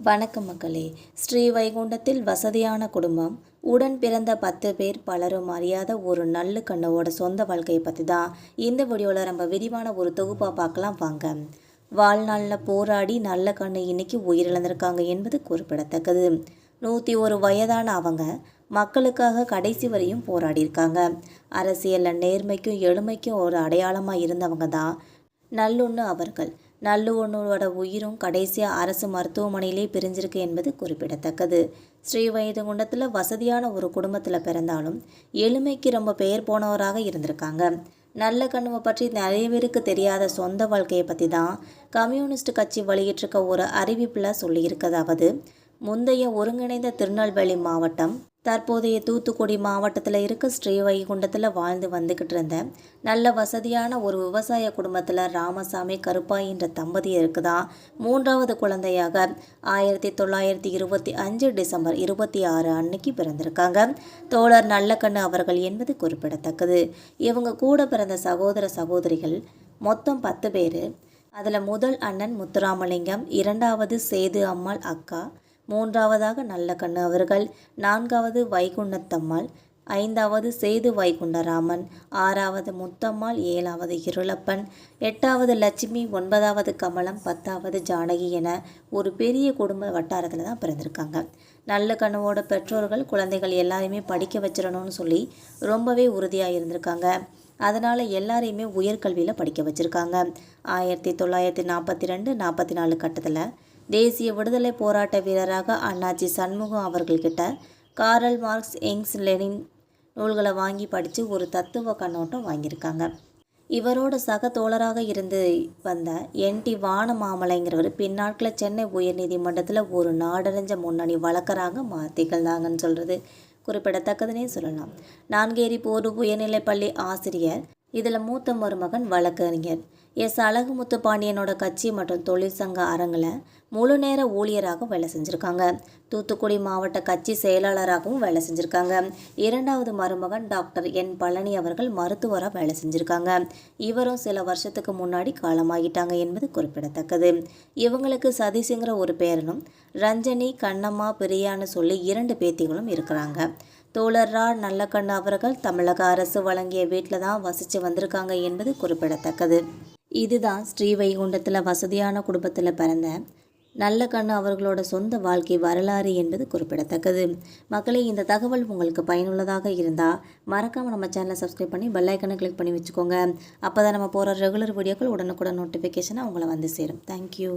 வணக்கம் மக்களே. ஸ்ரீவைகுண்டத்தில் வசதியான குடும்பம், உடன் பிறந்த 10 பேர், பலரும் அறியாத ஒரு நல்ல கண்ணுவோட சொந்த வாழ்க்கையை பற்றி தான் இந்த வீடியோவில் நம்ம விரிவான ஒரு தொகுப்பாக பார்க்கலாம் வாங்க. வாழ்நாளில் போராடி நல்ல கண்ணு இன்னைக்கு உயிரிழந்திருக்காங்க என்பது குறிப்பிடத்தக்கது. 101 வயதான அவங்க மக்களுக்காக கடைசி வரையும் போராடியிருக்காங்க. அரசியலில் நேர்மைக்கும் எளிமைக்கும் ஒரு அடையாளமாக இருந்தவங்க தான் நல்லொன்று அவர்கள். நல்லொன்னோட உயிரும் கடைசியாக அரசு மருத்துவமனையிலே பிரிஞ்சிருக்கு என்பது குறிப்பிடத்தக்கது. ஸ்ரீவைகுண்டத்தில் வசதியான ஒரு குடும்பத்தில் பிறந்தாலும் எளிமைக்கு ரொம்ப பெயர் போனவராக இருந்திருக்காங்க. நல்ல கண்ணுவை பற்றி நிறைய பேருக்கு தெரியாத சொந்த வாழ்க்கையை பற்றி தான் கம்யூனிஸ்ட் கட்சி வெளியிட்டிருக்க ஒரு அறிவிப்பில் சொல்லியிருக்கதாவது, முந்தைய ஒருங்கிணைந்த திருநெல்வேலி மாவட்டம், தற்போதைய தூத்துக்குடி மாவட்டத்தில் இருக்க ஸ்ரீவைகுண்டத்தில் வாழ்ந்து வந்துக்கிட்டு இருந்த நல்ல வசதியான ஒரு விவசாய குடும்பத்தில் ராமசாமி கருப்பாய் என்ற தம்பதியருக்கு தான் 3வது குழந்தையாக 1925 டிசம்பர் 26 அன்னைக்கு பிறந்திருக்காங்க தோழர் நல்லக்கண்ணு அவர்கள் என்பது குறிப்பிடத்தக்கது. இவங்க கூட பிறந்த சகோதர சகோதரிகள் மொத்தம் 10 பேர். அதில் முதல் அண்ணன் முத்துராமலிங்கம், 2வது சேது அம்மாள் அக்கா, 3வதாக நல்லக்கண்ணு அவர்கள், 4வது வைகுண்டத்தம்மாள், 5வது சேது வைகுண்டராமன், 6வது முத்தம்மாள், 7வது இருளப்பன், 8வது லட்சுமி, 9வது கமலம், 10வது ஜானகி என ஒரு பெரிய குடும்ப வட்டாரத்தில் தான் பிறந்திருக்காங்க. நல்ல கண்ணுவோட பெற்றோர்கள் குழந்தைகள் எல்லாரையுமே படிக்க வச்சிடணும்னு சொல்லி ரொம்பவே உறுதியாக இருந்திருக்காங்க. அதனால் எல்லாரையுமே உயர்கல்வியில் படிக்க வச்சுருக்காங்க. 1942-44 கட்டத்தில் தேசிய விடுதலை போராட்ட வீரராக அண்ணாச்சி சண்முகம் அவர்கள்கிட்ட காரல் மார்க்ஸ், எங்ஸ், லெனின் நூல்களை வாங்கி படித்து ஒரு தத்துவ கண்ணோட்டம் வாங்கியிருக்காங்க. இவரோட சக தோழராக இருந்து வந்த NT வானமாமலைங்கிறவர் பின்னாட்களில் சென்னை உயர்நீதிமன்றத்தில் ஒரு நாடறிஞ்ச முன்னணி வழக்கராக திகழ்ந்தாங்கன்னு சொல்கிறது குறிப்பிடத்தக்கதுன்னே சொல்லலாம். நான்கேரி போர் உயர்நிலைப்பள்ளி ஆசிரியர், இதில் மூத்த மருமகன் வழக்கறிஞர். அழகுமுத்து பாண்டியனோட கட்சி மற்றும் தொழிற்சங்க அரங்கில் முழு நேர ஊழியராக வேலை செஞ்சுருக்காங்க. தூத்துக்குடி மாவட்ட கட்சி செயலாளராகவும் வேலை செஞ்சுருக்காங்க. 2வது மருமகன் டாக்டர் N பழனி அவர்கள் மருத்துவராக வேலை செஞ்சுருக்காங்க. இவரும் சில வருஷத்துக்கு முன்னாடி காலமாகிட்டாங்க என்பது குறிப்பிடத்தக்கது. இவங்களுக்கு சதீஷுங்கிற ஒரு பேரனும், ரஞ்சனி, கண்ணம்மா, பிரியான்னு சொல்லி 2 பேத்திகளும் இருக்கிறாங்க. தோழர் நல்லக்கண்ணு அவர்கள் தமிழக அரசு வழங்கிய வீட்டில் தான் வசித்து வந்திருக்காங்க என்பது குறிப்பிடத்தக்கது. இதுதான் ஸ்ரீவைகுண்டத்தில் வசதியான குடும்பத்தில் பிறந்த நல்லக்கண்ணு அவர்களோட சொந்த வாழ்க்கை வரலாறு என்பது குறிப்பிடத்தக்கது. மக்களே, இந்த தகவல் உங்களுக்கு பயனுள்ளதாக இருந்தால் மறக்காமல் நம்ம சேனலை சப்ஸ்கிரைப் பண்ணி பெல் ஐக்கனை கிளிக் பண்ணி வச்சுக்கோங்க. அப்போ தான் நம்ம போகிற ரெகுலர் வீடியோக்கள் உடனுக்குடன் நோட்டிஃபிகேஷனாக உங்களை வந்து சேரும். தேங்க்யூ.